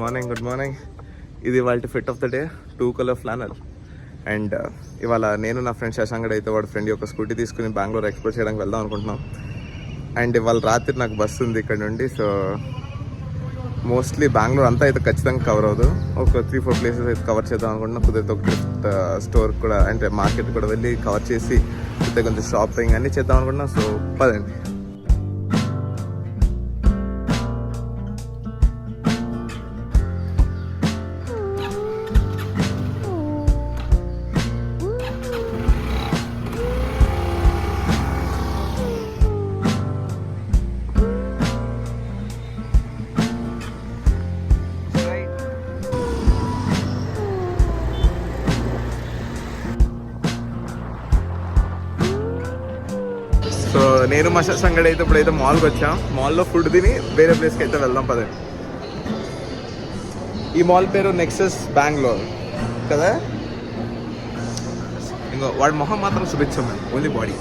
Morning. ఇది వాళ్ళ fit of the day 2 colour flannel. And ఇవాళ నేను నా ఫ్రెండ్ శశాంక్ అయితే వాడు ఫ్రెండ్ యొక్క స్కూటీ తీసుకుని బెంగళూరు ఎక్స్ప్లోర్ చేయడానికి వెళ్దాం అనుకుంటున్నాం. అండ్ ఇవాళ రాత్రి నాకు బస్సు ఉంది ఇక్కడ నుండి. సో మోస్ట్లీ బెంగళూరు అంతా అయితే ఖచ్చితంగా కవర్ అవ్వదు. ఒక 3-4 ప్లేసెస్ అయితే కవర్ చేద్దాం అనుకుంటున్నాం. కుదిరితే ఒక స్టోర్ కూడా అంటే మార్కెట్ కూడా వెళ్ళి కవర్ చేసి కొంచెం షాపింగ్ అన్నీ చేద్దాం అనుకుంటున్నాం. సో పదండి. సో నేను మా శశాంక్ అయితే ఇప్పుడైతే మాల్కి వచ్చాం. మాల్లో ఫుడ్ తిని వేరే ప్లేస్కి అయితే వెళ్దాం పదండి. ఈ మాల్ పేరు నెక్సస్ బెంగళూరు కదా. ఇంకో వాడి మొహం మాత్రం చూపించాం మేము, only body.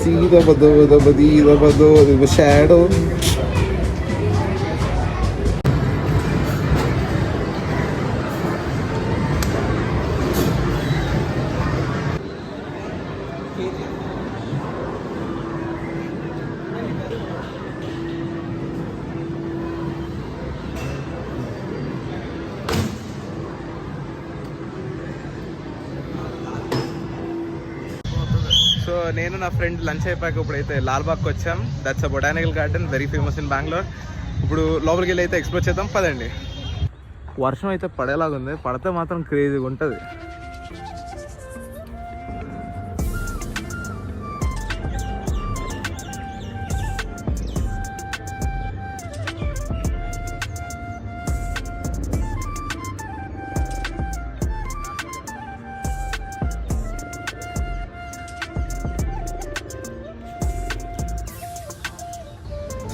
See the shadow. So నేను నా ఫ్రెండ్ లంచ్ అయిపోయాక ఇప్పుడైతే లాల్బాగ్కి వచ్చాం. That's a botanical garden, very famous in Bengaluru. ఇప్పుడు లోపలికి వెళ్ళి అయితే ఎక్స్ప్లోర్ చేద్దాం పదండి. వర్షం అయితే పడేలాగా ఉంది, పడితే మాత్రం క్రేజీగా ఉంటుంది.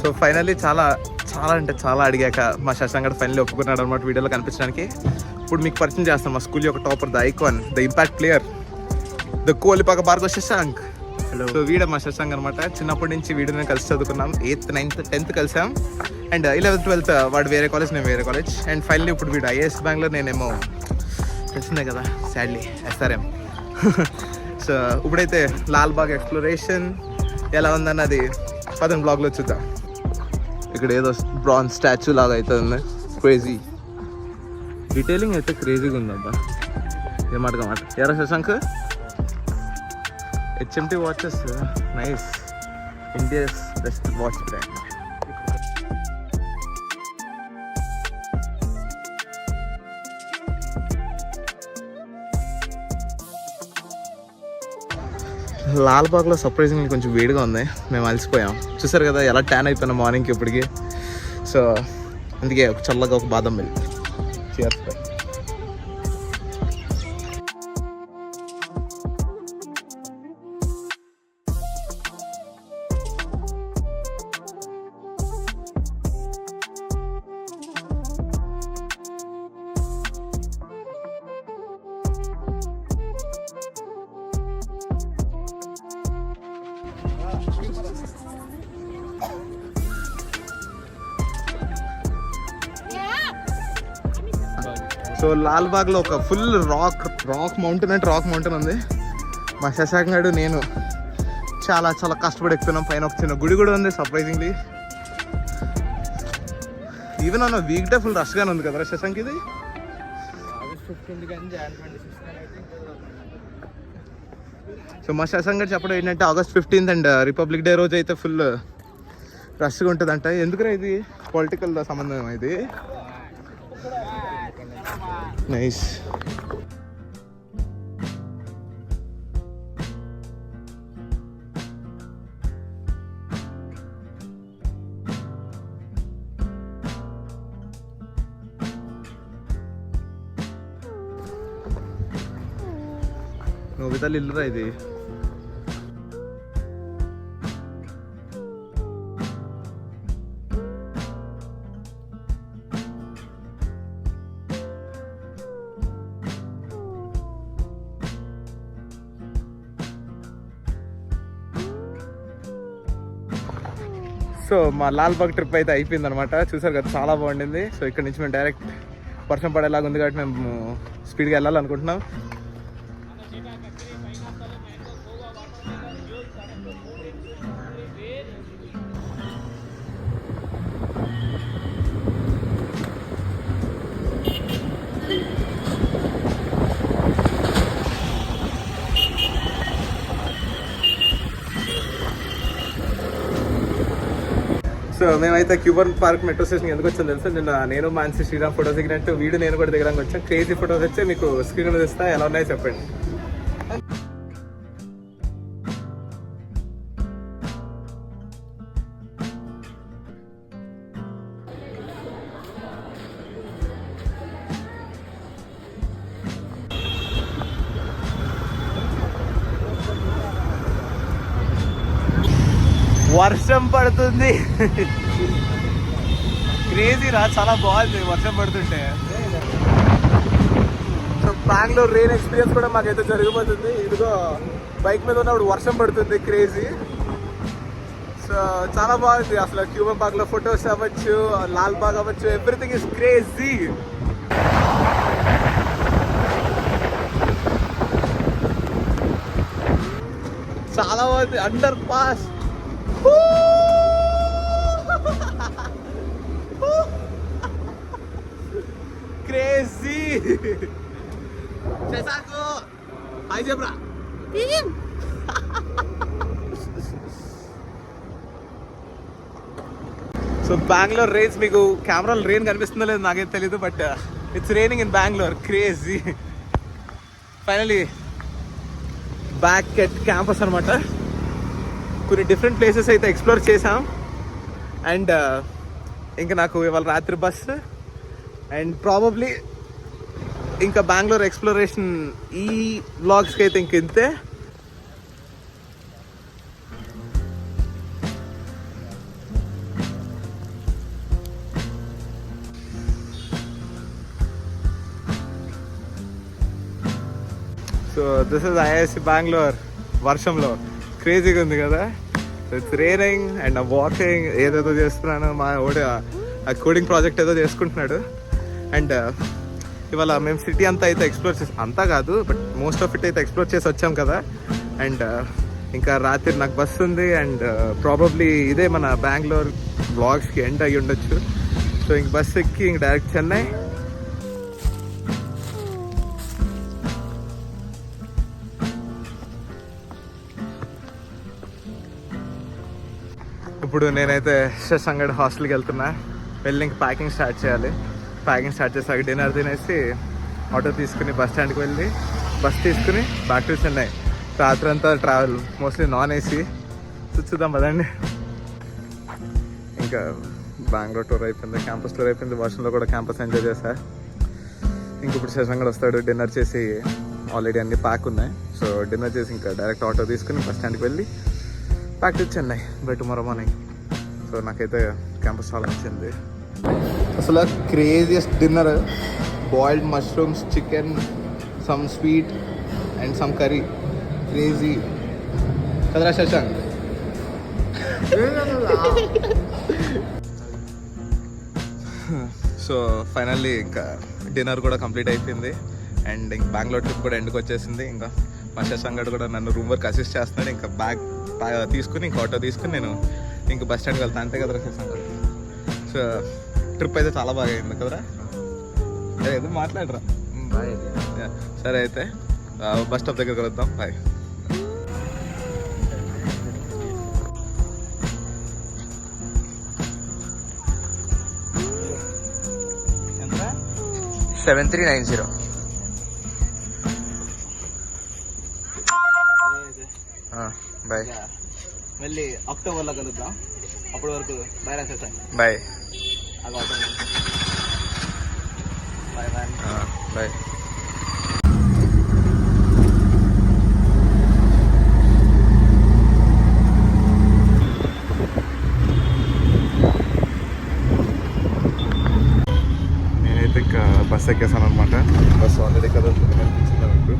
సో ఫైనల్లీ చాలా అంటే చాలా అడిగాక మా శశాంక్ గారు ఫైనల్లీ ఒప్పుకున్నాడు అనమాట వీడియోలో కనిపించడానికి. ఇప్పుడు మీకు పరిచయం చేస్తాం మా స్కూల్ యొక్క topper, the icon, the impact player, the Kolipaka Bhargav Shashank. So వీడే మా శశాంక్ అనమాట. చిన్నప్పటి నుంచి వీడియోని కలిసి చదువుకున్నాం. 8th, 9th, 10th కలిసాం. అండ్ 11th, 12th వాడు వేరే కాలేజ్, నేను వేరే కాలేజ్. అండ్ ఫైనల్లీ ఇప్పుడు వీడు ఐఏఎస్ బెంగళూరు, నేనేమో తెలిసిందే కదా సాడ్లీ SRM. సో ఇప్పుడైతే లాల్బాగ్ ఎక్స్ప్లోరేషన్ ఎలా ఉందన్నది పదం బ్లాగ్లో చూద్దాం. ఇక్కడ ఏదో బ్రాంజ్ స్టాచ్యూ లాగా అయితే ఉంది. క్రేజీ డీటెయిలింగ్ అయితే క్రేజీగా ఉందబ్బా. ఏమాట ఎరా Shashank. HMT watches nice, India's best watch brand. లాల్బాగ్లో సర్ప్రైజింగ్లీ కొంచెం వేడిగా ఉంది. మేము అలసిపోయాం, చూసారు కదా ఎలా ట్యాన్ అయిపోయినాం మార్నింగ్కి ఇప్పటికి. సో అందుకే ఒక చల్లగా ఒక బాదం మిల్క్. Cheers by. సో లాల్బాగ్లో ఒక ఫుల్ రాక్ మౌంటైన్ ఉంది. మా శశాంక్ గారు నేను చాలా కష్టపడి ఎక్కుతున్నాం. పైన ఒక చిన్న గుడి కూడా ఉంది సర్ప్రైజింగ్లీ. ఈవెన్ అన్న వీక్ డే ఫుల్ రష్గానే ఉంది కదా శశాంక్. ఇది August 15 కానీ Jan 26 సో మా శశాంక్ గారు చెప్పడం ఏంటంటే August 15th and republic day రోజు అయితే ఫుల్ రష్గా ఉంటుందంట. ఎందుకురా ఇది పొలిటికల్ సంబంధం ఇది. నైస్. నోబితాలు ఇల్లురా ఇది. సో మా లాల్బాగ్ ట్రిప్ అయితే అయిపోయింది అనమాట. చూసారు కదా, చాలా బాగుండింది. సో ఇక్కడ నుంచి మేము డైరెక్ట్ వర్షం పడేలాగా ఉంది కాబట్టి మేము స్పీడ్గా వెళ్ళాలనుకుంటున్నాం. సో మేమైతే క్యూబన్ పార్క్ మెట్రో స్టేషన్ ఎందుకు వచ్చాను తెలుసా, నేను మాన్సి శ్రీరామ్ ఫోటోస్ దిగినట్టు వీడియో నేను కూడా దిగడానికి వచ్చాను. క్రేజీ ఫోటోస్ వచ్చి మీకు స్క్రీన్ మీద ఇస్తా, ఎలా ఉన్నాయో చెప్పండి. వర్షం పడుతుంది. క్రేజీ రా, చాలా బాగుంది వర్షం పడుతుంటే. సో బెంగళూరు రెయిన్ ఎక్స్పీరియన్స్ కూడా మాకైతే జరిగిపోతుంది. ఇదిగో బైక్ మీద ఉన్నప్పుడు వర్షం పడుతుంది. క్రేజీ. సో చాలా బాగుంది అసలు. క్యూబన్ పార్క్ లో ఫొటోస్ అవ్వచ్చు, లాల్ బాగ్ అవ్వచ్చు, ఎవ్రీథింగ్ ఇస్ క్రేజీ. చాలా బాగుంది. Underpass crazy. శశాంకు హాయ్ చెప్పరా. సో బెంగళూరు రెయిన్స్, మీకు కెమెరాలో రెయిన్ కనిపిస్తుందో లేదో నాకైతే తెలీదు, but it's raining in Bengaluru. Crazy. Finally back at campus అనమాట. కొన్ని డిఫరెంట్ ప్లేసెస్ అయితే ఎక్స్ప్లోర్ చేసాం. అండ్ ఇంకా నాకు ఇవాళ రాత్రి బస్సు అండ్ ప్రాబబ్లీ ఇంకా బెంగళూరు ఎక్స్ప్లోరేషన్ ఈ వ్లాగ్స్కి అయితే ఇంతే. So this is IISc Bengaluru వర్షంలో. క్రేజీగా ఉంది కదా. ఇట్స్ రైనింగ్ అండ్ వాకింగ్, ఏదేదో చేస్తున్నాను. మా ఓడి ఆ కోడింగ్ ప్రాజెక్ట్ ఏదో చేసుకుంటున్నాడు. అండ్ ఇవాళ మేము సిటీ అంతా అయితే ఎక్స్ప్లోర్ చేసాం, అంతా కాదు బట్ మోస్ట్ ఆఫ్ ఇట్ అయితే ఎక్స్ప్లోర్ చేసి వచ్చాం కదా. అండ్ ఇంకా రాత్రి నాకు బస్సు ఉంది. అండ్ ప్రాబబ్లీ ఇదే మన బెంగళూరు బ్లాగ్స్కి ఎండ్ అయ్యి ఉండొచ్చు. సో ఇంక బస్సు ఎక్కి ఇంక డైరెక్ట్ చెన్నై. ఇప్పుడు నేనైతే శశాంక్ హాస్టల్కి వెళ్తున్నా. వెళ్ళి ఇంక ప్యాకింగ్ స్టార్ట్ చేయాలి. ప్యాకింగ్ స్టార్ట్ చేసాక డిన్నర్ తినేసి ఆటో తీసుకుని బస్ స్టాండ్కి వెళ్ళి బస్ తీసుకుని బ్యాక్ టు చెన్నై. రాత్రి అంతా ట్రావెల్, మోస్ట్లీ నాన్ ఏసీ. చూద్దాం పదండి. ఇంకా బెంగళూరు టూర్ అయిపోయింది, క్యాంపస్ టూర్ అయిపోయింది. వర్షంలో కూడా క్యాంపస్ ఎంజాయ్ చేశా. ఇంక ఇప్పుడు శశాంక్ వస్తాడు. డిన్నర్ చేసి ఆల్రెడీ అన్ని ప్యాక్ ఉన్నాయి. సో డిన్నర్ చేసి ఇంకా డైరెక్ట్ ఆటో తీసుకుని బస్ స్టాండ్కి వెళ్ళి back to Chennai by tomorrow morning. So నాకైతే క్యాంపస్ చాలా నచ్చింది. అసలు craziest dinner, boiled mushrooms, chicken, some sweet and some curry. Crazy కదరా శశాంక్? సో ఫైనల్లీ ఇంకా డిన్నర్ కూడా కంప్లీట్ అయిపోయింది. అండ్ ఇంక బెంగళూరు ట్రిప్ కూడా ఎండ్కి వచ్చేసింది. ఇంకా మా శశాంక్ కూడా నన్ను రూమ్ వర్క్ అసిస్ట్ చేస్తున్నాడు. ఇంకా బ్యాగ్ తీసుకుని ఇంకా ఆటో తీసుకుని నేను ఇంక బస్ స్టాండ్కి వెళ్తాను. అంతే కదరా శశాంక్? సో ట్రిప్ అయితే చాలా బాగా అయింది కదరా? అదే మాట్లాడరా. సరే అయితే బస్ స్టాప్ దగ్గర కలుద్దాం. బాయ్. 7390. బాయ్. మళ్ళీ అక్టోబర్లో కలుద్దాం. అప్పటి వరకు బై రాసేసాను. Bye bye bye. బాయ్. నేనైతే ఇంకా బస్ ఎక్కేసాను అనమాట. బస్ ఆల్రెడీ కదులుతుంది కనిపించింది నాకు.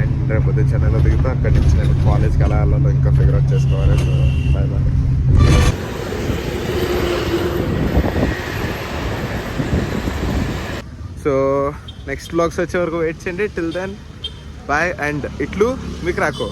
అండ్ రేపు చెన్నైలో దిగుతా. అక్కడి నుంచి నేను కాలేజ్కి ఎలా వెళ్ళాలో ఇంకా ఫిగర్ అవుట్ చేసుకోవాలి. So bye bye. So next blogs వచ్చే వరకు వెయిట్ చేయండి. Till then bye. అండ్ ఇట్లు మీకు రాకో.